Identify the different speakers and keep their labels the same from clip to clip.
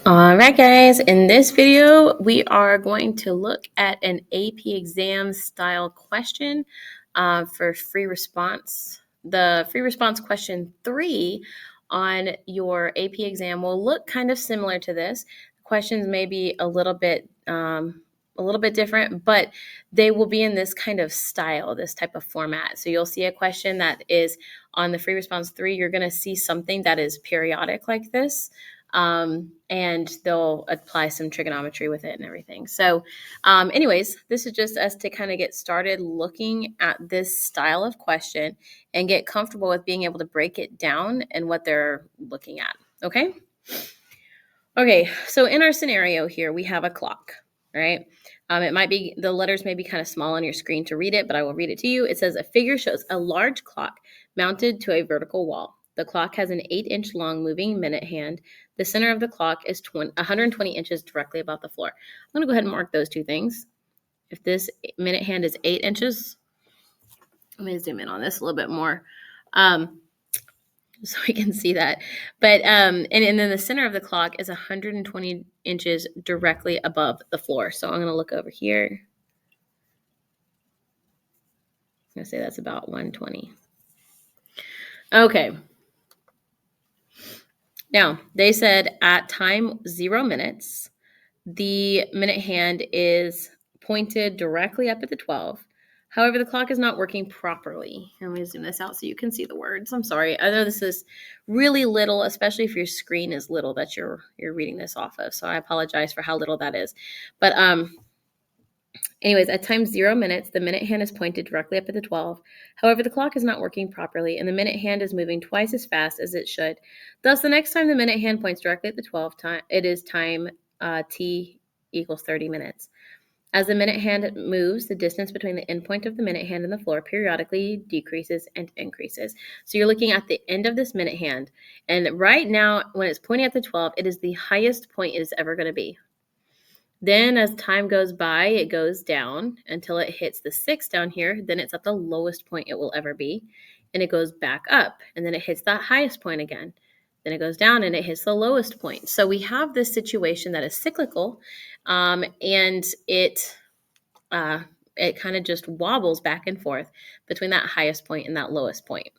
Speaker 1: All right, guys, in this video, we are going to look at an AP exam style question for free response. The free response question 3 on your AP exam will look kind of similar to this. Questions may be a little bit different, but they will be in this kind of style, this type of format. So you'll see a question that is on the free response 3. You're going to see something that is periodic like this. And they'll apply some trigonometry with it and everything. So anyways, this is just us to kind of get started looking at this style of question and get comfortable with being able to break it down and what they're looking at. Okay. Okay. So in our scenario here, we have a clock, right? It might be, the letters may be kind of small on your screen to read it, but I will read it to you. It says a figure shows a large clock mounted to a vertical wall. The clock has an 8-inch long moving minute hand. The center of the clock is 120 inches directly above the floor. I'm going to go ahead and mark those two things. If this minute hand is 8 inches, let me zoom in on this a little bit more so we can see that. But and then the center of the clock is 120 inches directly above the floor. So I'm going to look over here. I'm going to say that's about 120. Okay. Now, they said at time 0 minutes, the minute hand is pointed directly up at the 12. However, the clock is not working properly. Let me zoom this out so you can see the words. I'm sorry. I know this is really little, especially if your screen is little that you're reading this off of. So I apologize for how little that is. But anyways, at time 0 minutes, the minute hand is pointed directly up at the 12. However, the clock is not working properly, and the minute hand is moving twice as fast as it should. Thus, the next time the minute hand points directly at the 12, it is time t equals 30 minutes. As the minute hand moves, the distance between the endpoint of the minute hand and the floor periodically decreases and increases. So you're looking at the end of this minute hand, and right now, when it's pointing at the 12, it is the highest point it is ever going to be. Then as time goes by, it goes down until it hits the 6 down here. Then it's at the lowest point it will ever be. And it goes back up. And then it hits that highest point again. Then it goes down and it hits the lowest point. So we have this situation that is cyclical. And it kind of just wobbles back and forth between that highest point and that lowest point.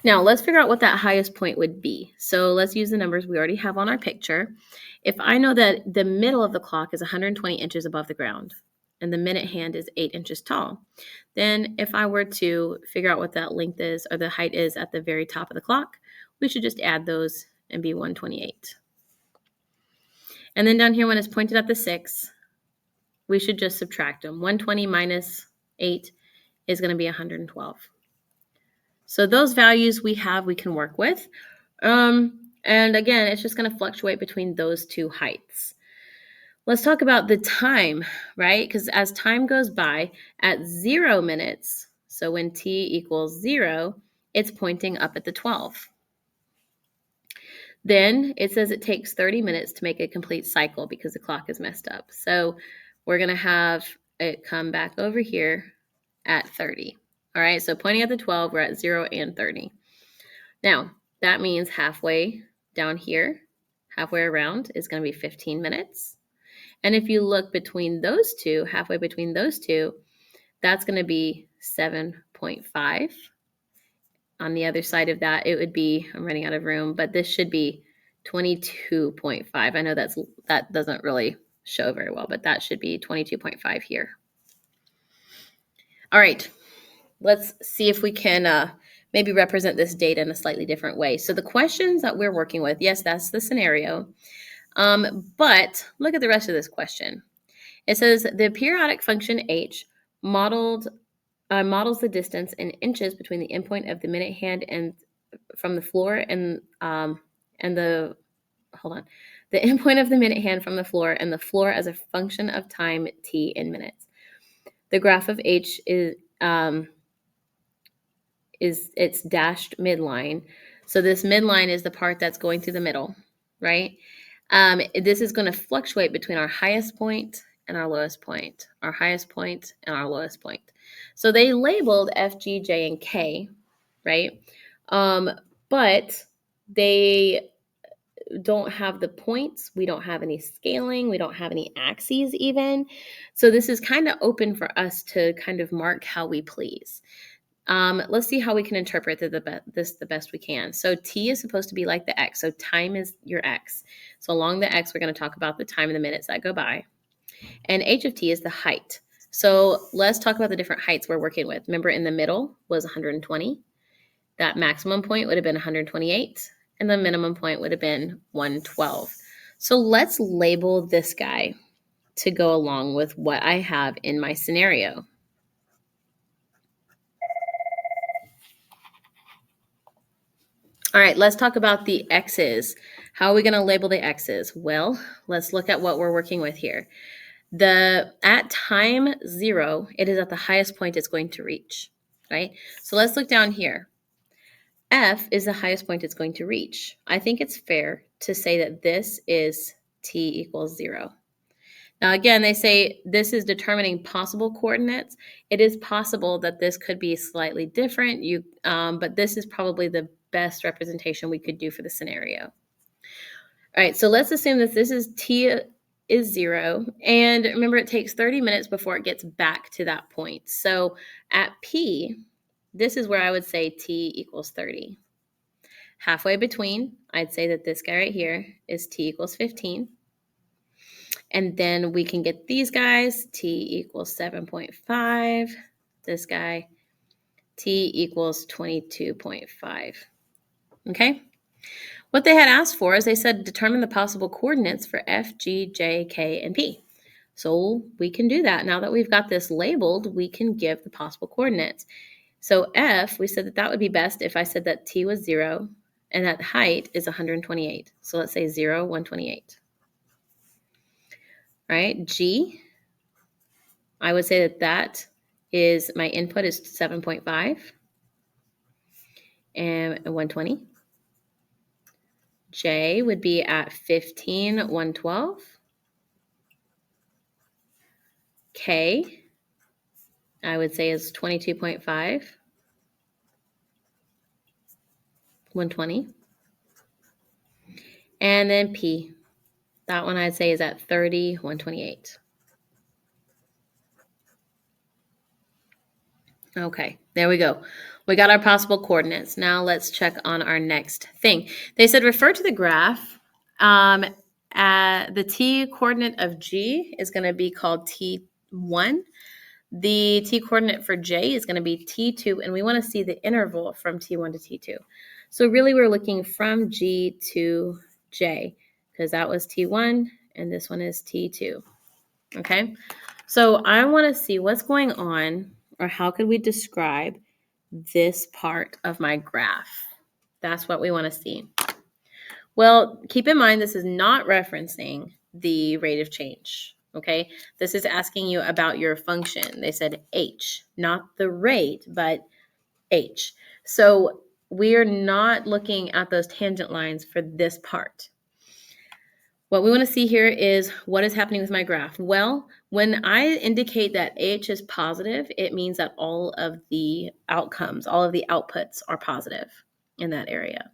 Speaker 1: Now, let's figure out what that highest point would be. So let's use the numbers we already have on our picture. If I know that the middle of the clock is 120 inches above the ground and the minute hand is 8 inches tall, then if I were to figure out what that length is or the height is at the very top of the clock, we should just add those and be 128. And then down here when it's pointed at the 6, we should just subtract them. 120 minus 8 is going to be 112. So those values we can work with. And again, it's just going to fluctuate between those two heights. Let's talk about the time, right? Because as time goes by at 0 minutes, so when t equals 0, it's pointing up at the 12. Then it says it takes 30 minutes to make a complete cycle because the clock is messed up. So we're going to have it come back over here at 30. All right, so pointing at the 12, we're at 0 and 30. Now, that means halfway down here, halfway around is going to be 15 minutes. And if you look between those two, halfway between those two, that's going to be 7.5. On the other side of that, it would be, I'm running out of room, but this should be 22.5. I know that doesn't really show very well, but that should be 22.5 here. All right. Let's see if we can maybe represent this data in a slightly different way. So the questions that we're working with, yes, that's the scenario. But look at the rest of this question. It says the periodic function h models the distance in inches between the endpoint of the minute hand and from the floor and the endpoint of the minute hand from the floor and the floor as a function of time t in minutes. The graph of h is its dashed midline. So this midline is the part that's going through the middle, right? This is going to fluctuate between our highest point and our lowest point, our highest point and our lowest point. So they labeled F, G, J, and K, right? But they don't have the points. We don't have any scaling. We don't have any axes even. So this is kind of open for us to kind of mark how we please. Let's see how we can interpret this the best we can. So t is supposed to be like the x. So time is your x. So along the x, we're going to talk about the time and the minutes that go by. And h of t is the height. So let's talk about the different heights we're working with. Remember, in the middle was 120. That maximum point would have been 128. And the minimum point would have been 112. So let's label this guy to go along with what I have in my scenario. All right, let's talk about the x's. How are we going to label the x's? Well, let's look at what we're working with here. At time 0, it is at the highest point it's going to reach, right? So let's look down here. F is the highest point it's going to reach. I think it's fair to say that this is t equals 0. Now, again, they say this is determining possible coordinates. It is possible that this could be slightly different, but this is probably the best representation we could do for the scenario. All right, so let's assume that this is t is 0. And remember, it takes 30 minutes before it gets back to that point. So at P, this is where I would say t equals 30. Halfway between, I'd say that this guy right here is t equals 15. And then we can get these guys, t equals 7.5. This guy, t equals 22.5. Okay? What they had asked for is they said determine the possible coordinates for F, G, J, K, and P. So we can do that. Now that we've got this labeled, we can give the possible coordinates. So F, we said that that would be best if I said that t was 0 and that height is 128. So let's say 0, 128. All right, G, I would say that that is, my input is 7.5 and 120. J would be at 15, 112. K, I would say is 22.5, 120. And then P, that one I'd say is at 30, 128. Okay, there we go. We got our possible coordinates. Now let's check on our next thing. They said refer to the graph. The t coordinate of G is going to be called T1. The t coordinate for J is going to be T2, and we want to see the interval from T1 to T2. So really we're looking from G to J because that was T1 and this one is T2. Okay, so I want to see what's going on, or how could we describe this part of my graph? That's what we want to see. Well, keep in mind this is not referencing the rate of change. Okay, this is asking you about your function. They said h, not the rate, but h. So we are not looking at those tangent lines for this part. What we want to see here is what is happening with my graph. Well, when I indicate that h is positive, it means that all of the outcomes, all of the outputs are positive in that area.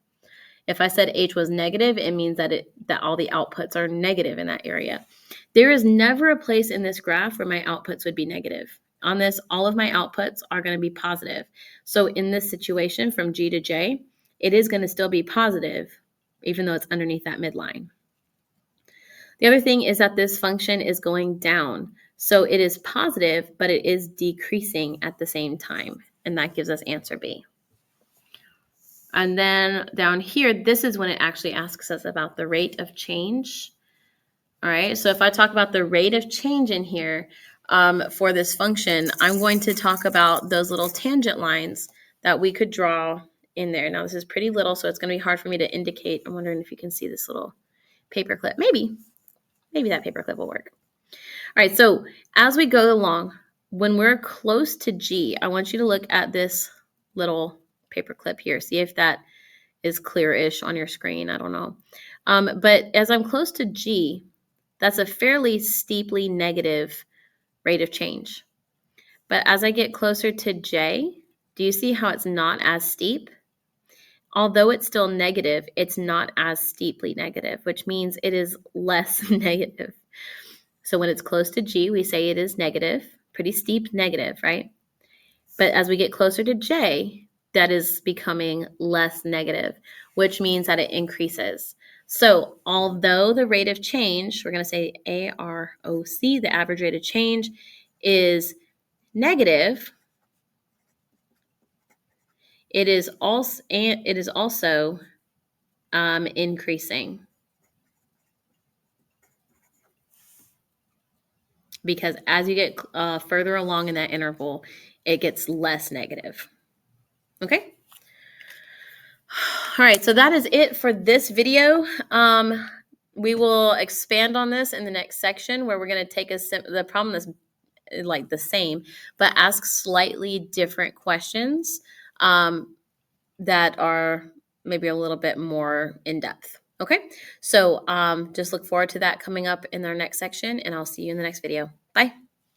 Speaker 1: If I said h was negative, it means that all the outputs are negative in that area. There is never a place in this graph where my outputs would be negative. On this, all of my outputs are going to be positive. So in this situation from G to J, it is going to still be positive, even though it's underneath that midline. The other thing is that this function is going down. So it is positive, but it is decreasing at the same time. And that gives us answer B. And then down here, this is when it actually asks us about the rate of change. All right, so if I talk about the rate of change in here for this function, I'm going to talk about those little tangent lines that we could draw in there. Now, this is pretty little, so it's going to be hard for me to indicate. I'm wondering if you can see this little paper clip. Maybe that paper clip will work. All right, so as we go along, when we're close to G, I want you to look at this little paper clip here. See if that is clear-ish on your screen. I don't know. But as I'm close to G, that's a fairly steeply negative rate of change. But as I get closer to J, do you see how it's not as steep? Although it's still negative, it's not as steeply negative, which means it is less negative. So when it's close to G, we say it is negative, pretty steep negative, right? But as we get closer to J, that is becoming less negative, which means that it increases. So although the rate of change, we're going to say AROC, the average rate of change, is negative, it is also increasing, because as you get further along in that interval, it gets less negative. Okay? All right, so that is it for this video. We will expand on this in the next section, where we're going to take the problem that's like the same, but ask slightly different questions that are maybe a little bit more in depth. Okay, so just look forward to that coming up in our next section, and I'll see you in the next video. Bye.